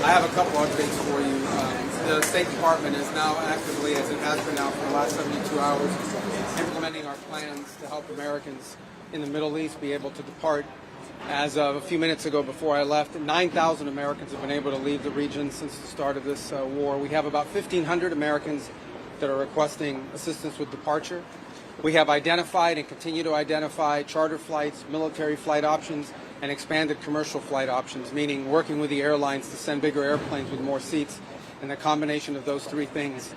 I have a couple updates for you. The State Department is now actively, as it has been now for the last 72 hours, implementing our plans to help Americans in the Middle East be able to depart. As of a few minutes ago before I left, 9,000 Americans have been able to leave the region since the start of this war. We have about 1,500 Americans that are requesting assistance with departure. We have identified and continue to identify charter flights, military flight options, and expanded commercial flight options, meaning working with the airlines to send bigger airplanes with more seats, and the combination of those three things.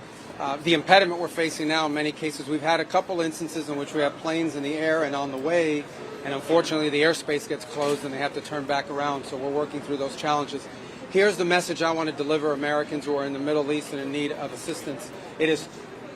The impediment we're facing now, in many cases, we've had a couple instances in which we have planes in the air and on the way, and unfortunately the airspace gets closed and they have to turn back around, so we're working through those challenges. Here's the message I want to deliver Americans who are in the Middle East and in need of assistance. It is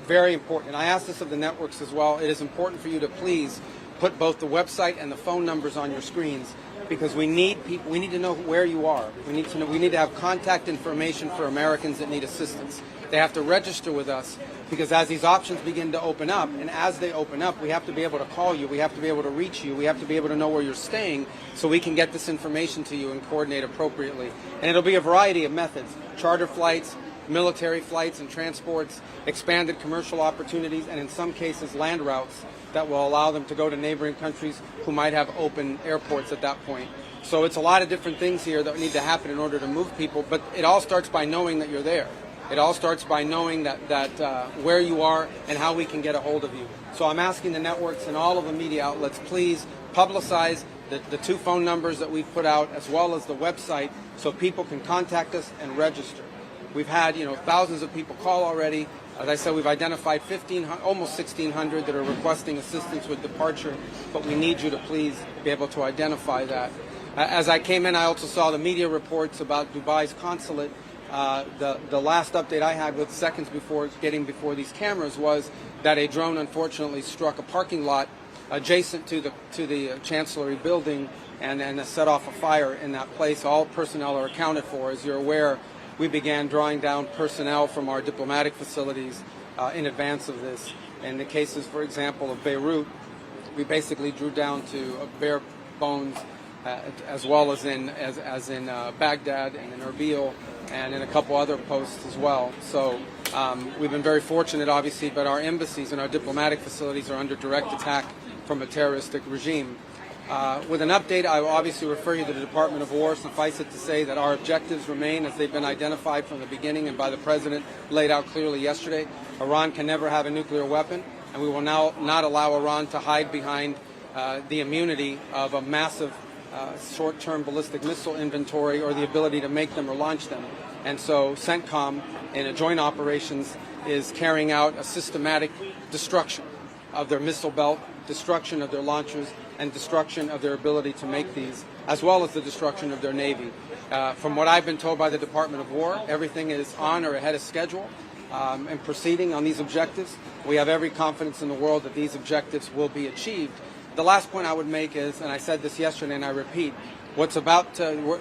very important, and I ask this of the networks as well, it is important for you to please put both the website and the phone numbers on your screens, because we need people, we need to know where you are. We need to have contact information for Americans that need assistance. They have to register with us, because as these options begin to open up, and as they open up, we have to be able to call you, we have to be able to reach you, we have to be able to know where you're staying so we can get this information to you and coordinate appropriately. And it'll be a variety of methods: charter flights, military flights and transports, expanded commercial opportunities, and in some cases land routes that will allow them to go to neighboring countries who might have open airports at that point. So it's a lot of different things here that need to happen in order to move people, but it all starts by knowing that you're there. It all starts by knowing that where you are and how we can get a hold of you. So I'm asking the networks and all of the media outlets, please publicize the two phone numbers that we've put out, as well as the website, so people can contact us and register. We've had, thousands of people call already. As I said, we've identified almost 1,600 that are requesting assistance with departure, but we need you to please be able to identify that. As I came in, I also saw the media reports about Dubai's consulate. The last update I had with seconds before getting before these cameras was that a drone unfortunately struck a parking lot adjacent to the chancellery building and set off a fire in that place. All personnel are accounted for. As you're aware, we began drawing down personnel from our diplomatic facilities in advance of this. In the cases, for example, of Beirut, we basically drew down to bare bones, as well as in Baghdad and in Rubio and in a couple other posts as well. So we've been very fortunate, obviously, but our embassies and our diplomatic facilities are under direct attack from a terroristic regime. With an update, I will obviously refer you to the Department of War. Suffice it to say that our objectives remain as they've been identified from the beginning and by the President laid out clearly yesterday. Iran can never have a nuclear weapon, and we will now not allow Iran to hide behind the immunity of a massive short-term ballistic missile inventory or the ability to make them or launch them. And so CENTCOM, in a joint operations, is carrying out a systematic destruction of their missile belt, destruction of their launchers, and destruction of their ability to make these, as well as the destruction of their Navy. From what I've been told by the Department of War, everything is on or ahead of schedule and proceeding on these objectives. We have every confidence in the world that these objectives will be achieved. The last point I would make is, and I said this yesterday and I repeat, what's about to,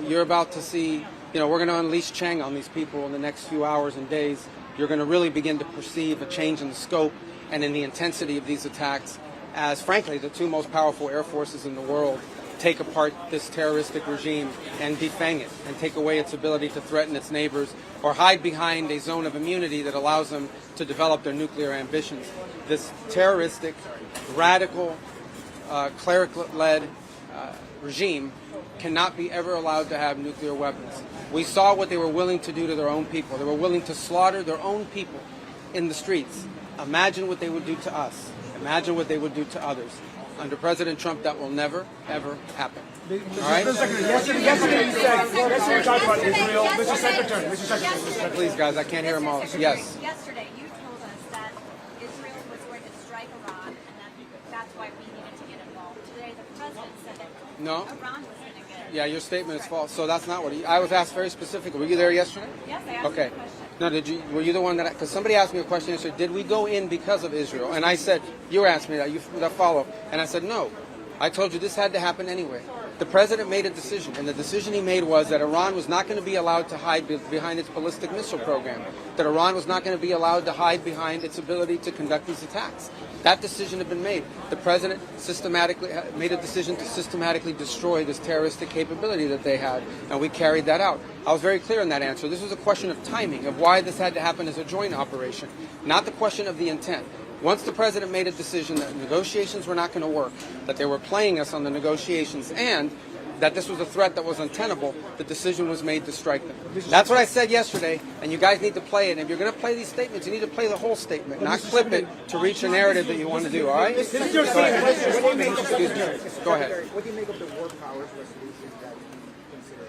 you're about to see, we're going to unleash Cheng on these people in the next few hours and days. You're going to really begin to perceive a change in the scope and in the intensity of these attacks as, frankly, the two most powerful air forces in the world take apart this terroristic regime and defang it and take away its ability to threaten its neighbors or hide behind a zone of immunity that allows them to develop their nuclear ambitions. This terroristic, radical, cleric-led regime cannot be ever allowed to have nuclear weapons. We saw what they were willing to do to their own people. They were willing to slaughter their own people in the streets. Imagine what they would do to us. Imagine what they would do to others. Under President Trump, that will never, ever happen. All right? Yesterday you talked about Israel. Mr. Secretary. Please, guys, I can't hear them all. Yes. Yesterday you told us that Israel was going to strike Iran, and that's why we needed to get involved. Today the President said that No. Iran was going to get. Yeah, your statement is false. So that's not what I was asked very specifically. Were you there yesterday? Yes, I asked Okay. you a question. No, were you the one that, because somebody asked me a question yesterday, did we go in because of Israel? And I said, you asked me that follow-up. And I said, no. I told you this had to happen anyway. The president made a decision, and the decision he made was that Iran was not going to be allowed to hide behind its ballistic missile program, that Iran was not going to be allowed to hide behind its ability to conduct these attacks. That decision had been made. The president systematically made a decision to systematically destroy this terroristic capability that they had, and we carried that out. I was very clear in that answer. This was a question of timing, of why this had to happen as a joint operation, not the question of the intent. Once the president made a decision that negotiations were not going to work, that they were playing us on the negotiations, and that this was a threat that was untenable, the decision was made to strike them. That's what I said yesterday, and you guys need to play it. And if you're going to play these statements, you need to play the whole statement, not clip it to reach a narrative that you want to do, all right? Go ahead. Go ahead. What do you make of the war powers resolutions that you consider?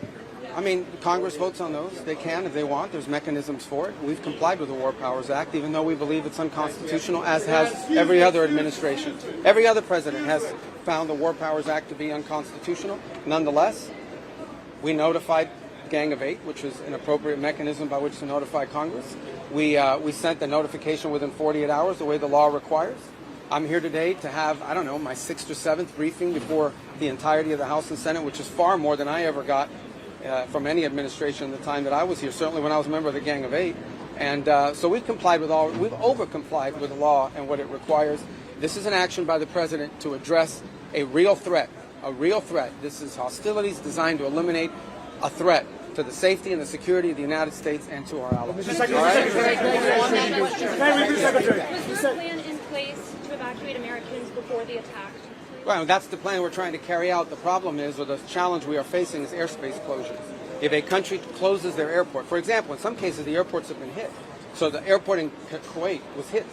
I mean, Congress votes on those. They can if they want. There's mechanisms for it. We've complied with the War Powers Act, even though we believe it's unconstitutional, as has every other administration. Every other president has found the War Powers Act to be unconstitutional. Nonetheless, we notified Gang of Eight, which is an appropriate mechanism by which to notify Congress. We sent the notification within 48 hours, the way the law requires. I'm here today to have, I don't know, my 6th or 7th briefing before the entirety of the House and Senate, which is far more than I ever got from any administration in the time that I was here, certainly when I was a member of the Gang of Eight. And so we've over-complied with the law and what it requires. This is an action by the president to address a real threat, This is hostilities designed to eliminate a threat to the safety and the security of the United States and to our allies. Was there a plan in place to evacuate Americans before the attack? Well, that's the plan we're trying to carry out. The problem is, or the challenge we are facing, is airspace closures. If a country closes their airport, for example, in some cases the airports have been hit. So the airport in Kuwait was hit.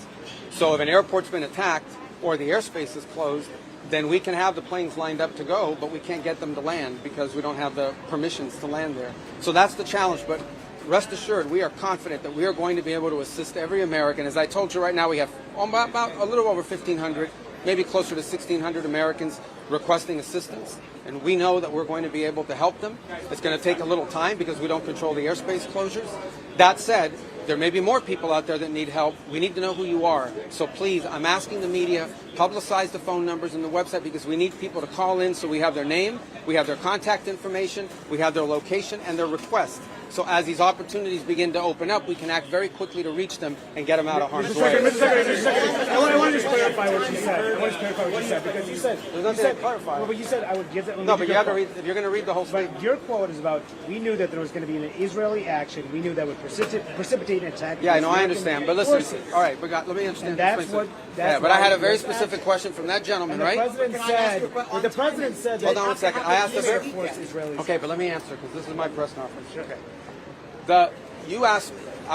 So if an airport's been attacked or the airspace is closed, then we can have the planes lined up to go, but we can't get them to land because we don't have the permissions to land there. So that's the challenge. But rest assured, we are confident that we are going to be able to assist every American. As I told you right now, we have about a little over 1,500, maybe closer to 1,600 Americans requesting assistance. And we know that we're going to be able to help them. It's going to take a little time because we don't control the airspace closures. That said, there may be more people out there that need help. We need to know who you are. So please, I'm asking the media, publicize the phone numbers and the website, because we need people to call in so we have their name, we have their contact information, we have their location and their request. So as these opportunities begin to open up, we can act very quickly to reach them and get them out of harm's way. I want to just clarify what you said. Because you said, There's nothing to clarify. well, but you said I would give that. No, but you have to read, if you're going to read the whole statement. But your quote is about, we knew that there was going to be an Israeli action. We knew that would precipitate an attack. Yeah, I know, I understand. But listen, all right, but let me understand. And that's what. That's but I had a very why specific question from that gentleman, the right? The president said that. Hold on one second. I asked a very. Israelis. Okay, but let me answer, because this is my press conference. Okay. I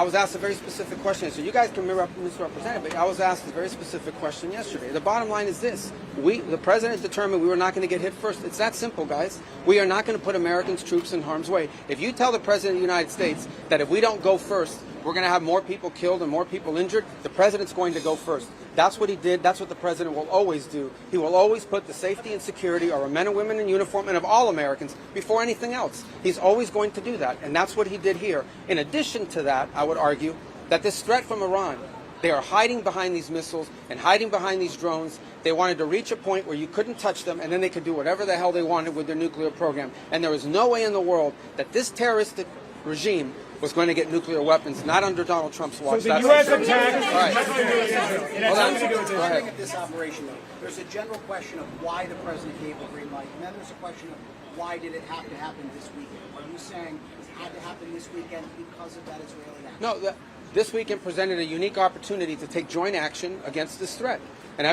was asked a very specific question. So you guys can misrepresent it, but I was asked a very specific question yesterday. The bottom line is this. The president determined we were not going to get hit first. It's that simple, guys. We are not going to put Americans' troops in harm's way. If you tell the president of the United States that if we don't go first, we're going to have more people killed and more people injured, the president's going to go first. That's what he did. That's what the president will always do. He will always put the safety and security of our men and women in uniform and of all Americans before anything else. He's always going to do that, and that's what he did here. In addition to that, I would argue that this threat from Iran, they are hiding behind these missiles and hiding behind these drones. They wanted to reach a point where you couldn't touch them, and then they could do whatever the hell they wanted with their nuclear program. And there is no way in the world that this terroristic regime was going to get nuclear weapons, not under Donald Trump's watch. So the U.S. attack. All right. Hold on. Go ahead. At this operation, though, there's a general question of why the president gave the green light, and then there's a question of why did it have to happen this weekend? Are you saying it had to happen this weekend because of that Israeli action? No, this weekend presented a unique opportunity to take joint action against this threat. And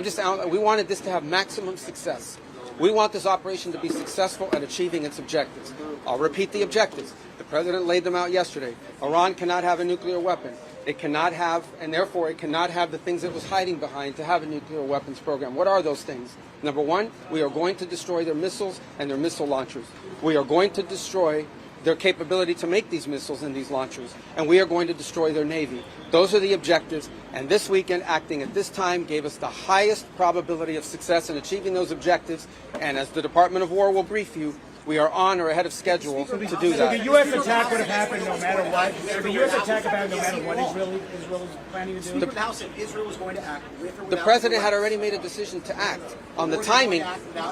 we wanted this to have maximum success. We want this operation to be successful at achieving its objectives. I'll repeat the objectives. The president laid them out yesterday. Iran cannot have a nuclear weapon. It cannot have, and therefore it cannot have the things it was hiding behind to have a nuclear weapons program. What are those things? Number one, we are going to destroy their missiles and their missile launchers. We are going to destroy their capability to make these missiles and these launchers, and we are going to destroy their Navy. Those are the objectives, and this weekend, acting at this time, gave us the highest probability of success in achieving those objectives, and as the Department of War will brief you, We are on or ahead of schedule to do So the that. U.S. attack would have happened no matter what. So the U.S. attack happened no matter what Israel is planning to do. Speaker of the House said Israel was going to act with or The without president had US. already made a decision to act on the timing.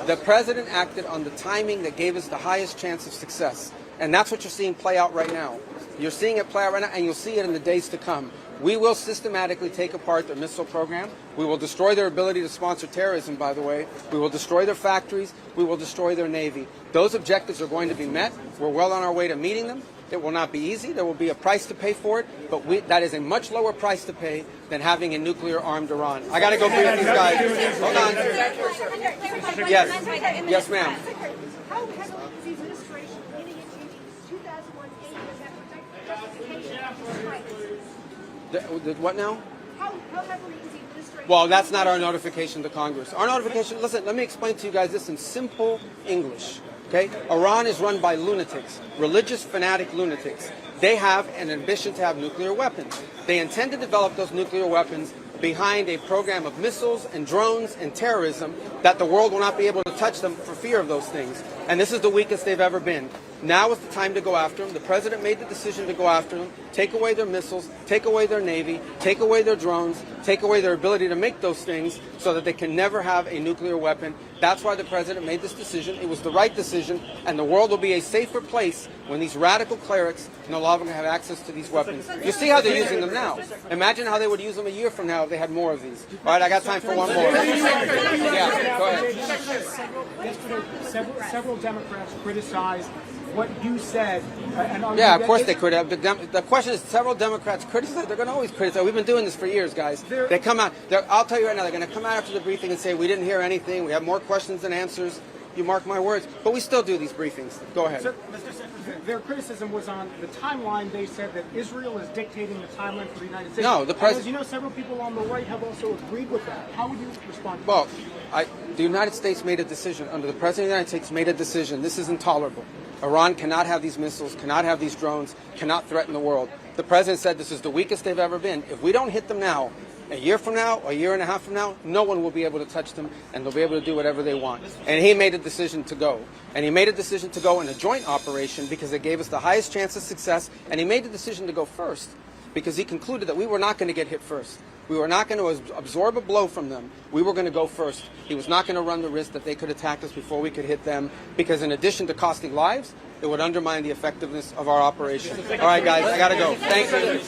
The president acted on the timing that gave us the highest chance of success. And that's what you're seeing play out right now. You're seeing it play out right now, and you'll see it in the days to come. We will systematically take apart their missile program. We will destroy their ability to sponsor terrorism, by the way. We will destroy their factories. We will destroy their Navy. Those objectives are going to be met. We're well on our way to meeting them. It will not be easy. There will be a price to pay for it, but that is a much lower price to pay than having a nuclear-armed Iran. I got to go brief these guys. Hold on. Yes. Yes, ma'am. How heavily is the administration leaning into the 2001 Justification? What now? How heavily is the administration? Well, that's not our notification to Congress. Our notification, listen, let me explain to you guys this in simple English. Okay? Iran is run by lunatics, religious fanatic lunatics. They have an ambition to have nuclear weapons. They intend to develop those nuclear weapons behind a program of missiles and drones and terrorism that the world will not be able to touch them for fear of those things. And this is the weakest they've ever been. Now is the time to go after them. The president made the decision to go after them, take away their missiles, take away their Navy, take away their drones, take away their ability to make those things so that they can never have a nuclear weapon. That's why the president made this decision. It was the right decision, and the world will be a safer place when these radical clerics no longer have access to these weapons. You see how they're using them now. Imagine how they would use them a year from now if they had more of these. All right, I got time for one more. Yeah, go ahead. Yesterday, several Democrats criticized what you said. Yeah, of course they could have. The question is, several Democrats criticize. They're going to always criticize. We've been doing this for years, guys. They come out. I'll tell you right now, they're going to come out after the briefing and say, we didn't hear anything. We have more questions than answers. You mark my words. But we still do these briefings. Go ahead. Sir, their criticism was on the timeline. They said that Israel is dictating the timeline for the United States. No, the president. As you know, several people on the right have also agreed with that. How would you respond to Well, the United States made a decision. Under the President of the United States made a decision. This is intolerable. Iran cannot have these missiles, cannot have these drones, cannot threaten the world. The President said this is the weakest they've ever been. If we don't hit them now, a year from now, a year and a half from now, no one will be able to touch them, and they'll be able to do whatever they want. And he made a decision to go. And he made a decision to go in a joint operation because it gave us the highest chance of success, and he made the decision to go first because he concluded that we were not going to get hit first. We were not going to absorb a blow from them. We were going to go first. He was not going to run the risk that they could attack us before we could hit them, because in addition to costing lives, it would undermine the effectiveness of our operation. All right, guys, I got to go. Thank you.